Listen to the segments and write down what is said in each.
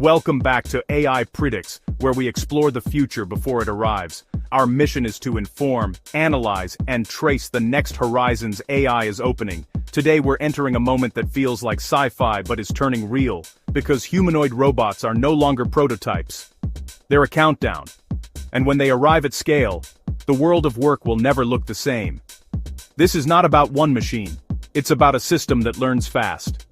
Welcome back to AI Predicts, where we explore the future before it arrives. Our mission is to inform, analyze, and trace the next horizons AI is opening. Today we're entering a moment that feels like sci-fi but is turning real, because humanoid robots are no longer prototypes. They're a countdown. And when they arrive at scale, the world of work will never look the same. This is not about one machine. It's about a system that learns fast.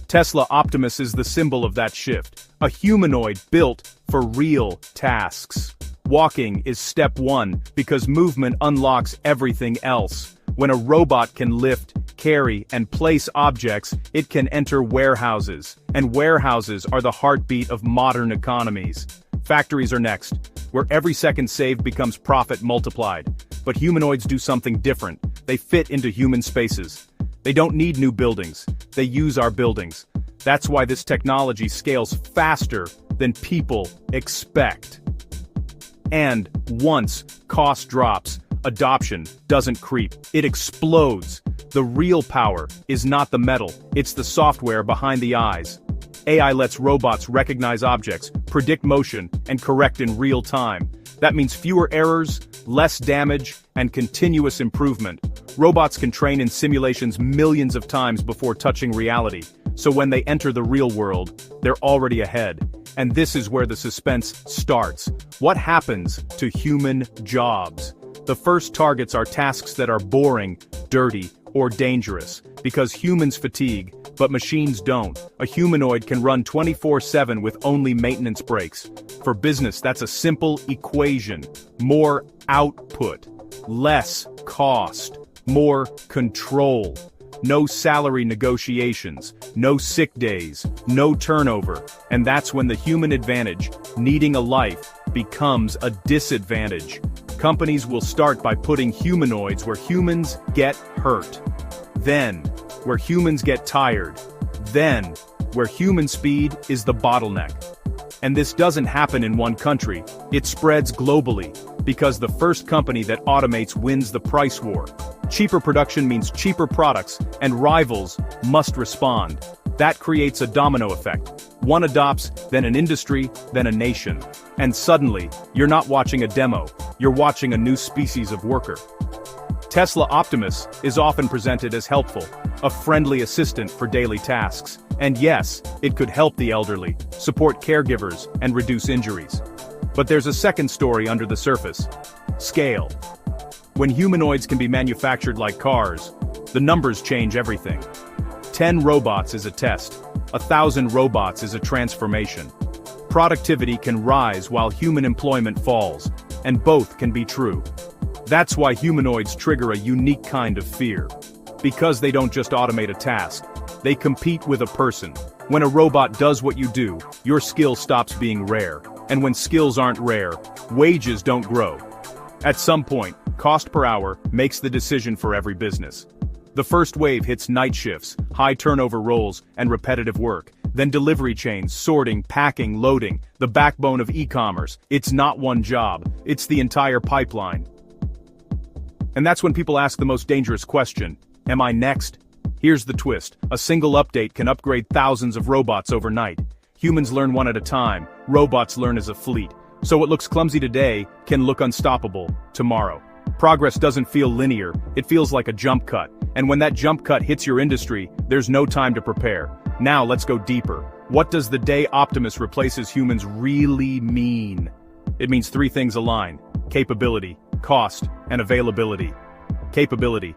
Tesla Optimus is the symbol of that shift, a humanoid built for real tasks. Walking is step one because movement unlocks everything else. When a robot can lift, carry, and place objects, it can enter warehouses, and warehouses are the heartbeat of modern economies. Factories are next, where every second saved becomes profit multiplied. But humanoids do something different. They fit into human spaces. They don't need new buildings. They use our buildings. That's why this technology scales faster than people expect. And once cost drops, adoption doesn't creep. It explodes. The real power is not the metal, it's the software behind the eyes. AI lets robots recognize objects, predict motion, and correct in real time. That means fewer errors, less damage, and continuous improvement. Robots can train in simulations millions of times before touching reality, so when they enter the real world, they're already ahead. And this is where the suspense starts. What happens to human jobs? The first targets are tasks that are boring, dirty, or dangerous, because humans fatigue, but machines don't. A humanoid can run 24/7 with only maintenance breaks. For business, that's a simple equation. More output, less cost, more control. No salary negotiations, no sick days, no turnover, and that's when the human advantage, needing a life, becomes a disadvantage. Companies will start by putting humanoids where humans get hurt. Then, where humans get tired. Then, where human speed is the bottleneck. And this doesn't happen in one country, it spreads globally, because the first company that automates wins the price war. Cheaper production means cheaper products, and rivals must respond. That creates a domino effect. One adopts, then an industry, then a nation. And suddenly, you're not watching a demo, you're watching a new species of worker. Tesla Optimus is often presented as helpful, a friendly assistant for daily tasks. And yes, it could help the elderly, support caregivers, and reduce injuries. But there's a second story under the surface. Scale. When humanoids can be manufactured like cars, the numbers change everything. 10 robots is a test. 1,000 robots is a transformation. Productivity can rise while human employment falls, and both can be true. That's why humanoids trigger a unique kind of fear. Because they don't just automate a task, they compete with a person. When a robot does what you do, your skill stops being rare. And when skills aren't rare, wages don't grow. At some point, cost per hour makes the decision for every business. The first wave hits night shifts, high turnover roles, and repetitive work. Then delivery chains, sorting, packing, loading, the backbone of e-commerce. It's not one job, it's the entire pipeline. And that's when people ask the most dangerous question, am I next? Here's the twist, a single update can upgrade thousands of robots overnight. Humans learn one at a time, robots learn as a fleet. So what looks clumsy today can look unstoppable tomorrow. Progress doesn't feel linear, it feels like a jump cut. And when that jump cut hits your industry, there's no time to prepare. Now let's go deeper. What does the day Optimus replaces humans really mean? It means three things align: capability, cost, and availability. Capability.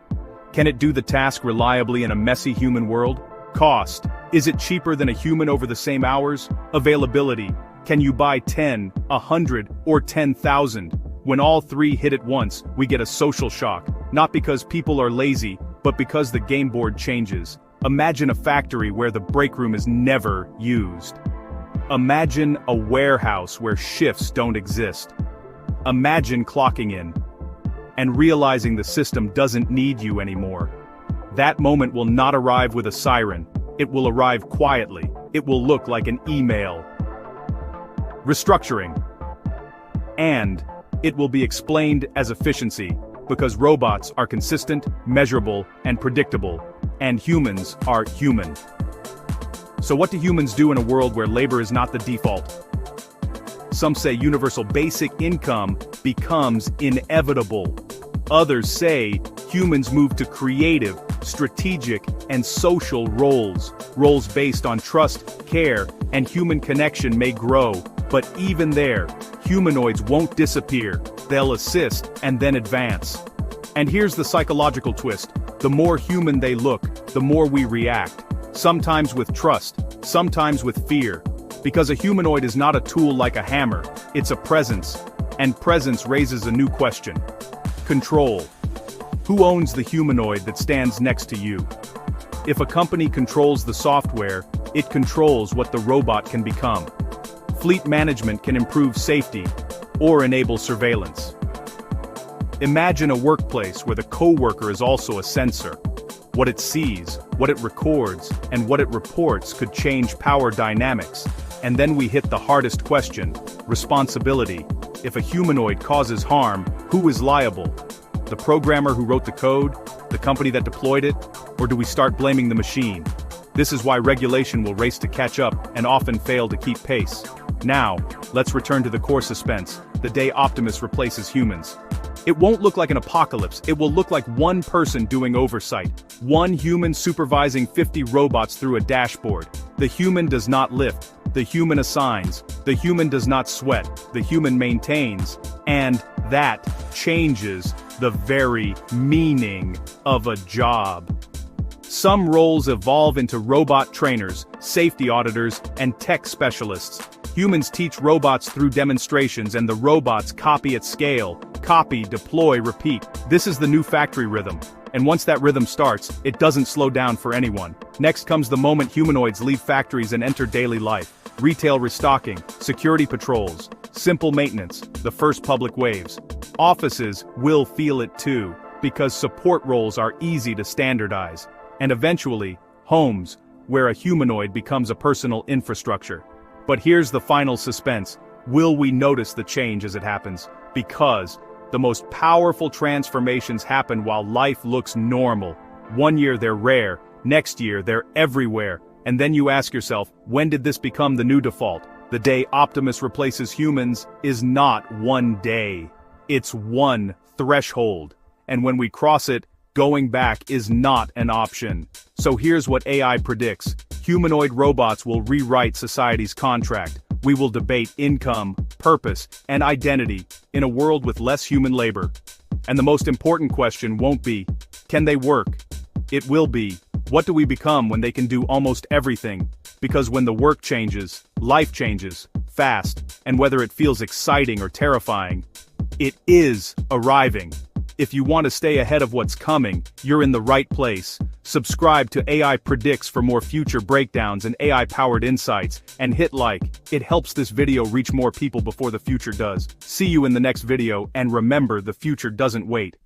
Can it do the task reliably in a messy human world? Cost. Is it cheaper than a human over the same hours? Availability. Can you buy 10, 100, or 10,000? When all three hit at once, we get a social shock. Not because people are lazy, but because the game board changes. Imagine a factory where the break room is never used. Imagine a warehouse where shifts don't exist. Imagine clocking in and realizing the system doesn't need you anymore. That moment will not arrive with a siren. It will arrive quietly. It will look like an email. Restructuring. And it will be explained as efficiency, because robots are consistent, measurable, and predictable, and humans are human. So what do humans do in a world where labor is not the default? Some say universal basic income becomes inevitable. Others say humans move to creative, strategic, and social roles. Roles based on trust, care, and human connection may grow, but even there, humanoids won't disappear. They'll assist and then advance. And here's the psychological twist. The more human they look, the more we react. Sometimes with trust, sometimes with fear. Because a humanoid is not a tool like a hammer, it's a presence. And presence raises a new question. Control. Who owns the humanoid that stands next to you? If a company controls the software, it controls what the robot can become. Fleet management can improve safety or enable surveillance. Imagine a workplace where the coworker is also a sensor. What it sees, what it records, and what it reports could change power dynamics. And then we hit the hardest question: responsibility. If a humanoid causes harm, who is liable? The programmer who wrote the code? The company that deployed it? Or do we start blaming the machine? This is why regulation will race to catch up and often fail to keep pace. Now, let's return to the core suspense: the day Optimus replaces humans. It won't look like an apocalypse, it will look like one person doing oversight. One human supervising 50 robots through a dashboard. The human does not lift, the human assigns, the human does not sweat, the human maintains, and that changes the very meaning of a job. Some roles evolve into robot trainers, safety auditors, and tech specialists. Humans teach robots through demonstrations, and the robots copy at scale. Copy, deploy, repeat. This is the new factory rhythm. And once that rhythm starts, it doesn't slow down for anyone. Next comes the moment humanoids leave factories and enter daily life. Retail restocking, security patrols, simple maintenance, the first public waves. Offices will feel it too, because support roles are easy to standardize. And eventually, homes, where a humanoid becomes a personal infrastructure. But here's the final suspense. Will we notice the change as it happens? Because the most powerful transformations happen while life looks normal. One year they're rare, next year they're everywhere. And then you ask yourself, when did this become the new default? The day Optimus replaces humans is not one day. It's one threshold. And when we cross it, going back is not an option. So here's what AI predicts. Humanoid robots will rewrite society's contract. We will debate income, purpose, and identity in a world with less human labor. And the most important question won't be, can they work? It will be, what do we become when they can do almost everything? Because when the work changes, life changes, fast, and whether it feels exciting or terrifying, it is arriving. If you want to stay ahead of what's coming, you're in the right place. Subscribe to AI Predicts for more future breakdowns and AI-powered insights, and hit like. It helps this video reach more people before the future does. See you in the next video, and remember, the future doesn't wait.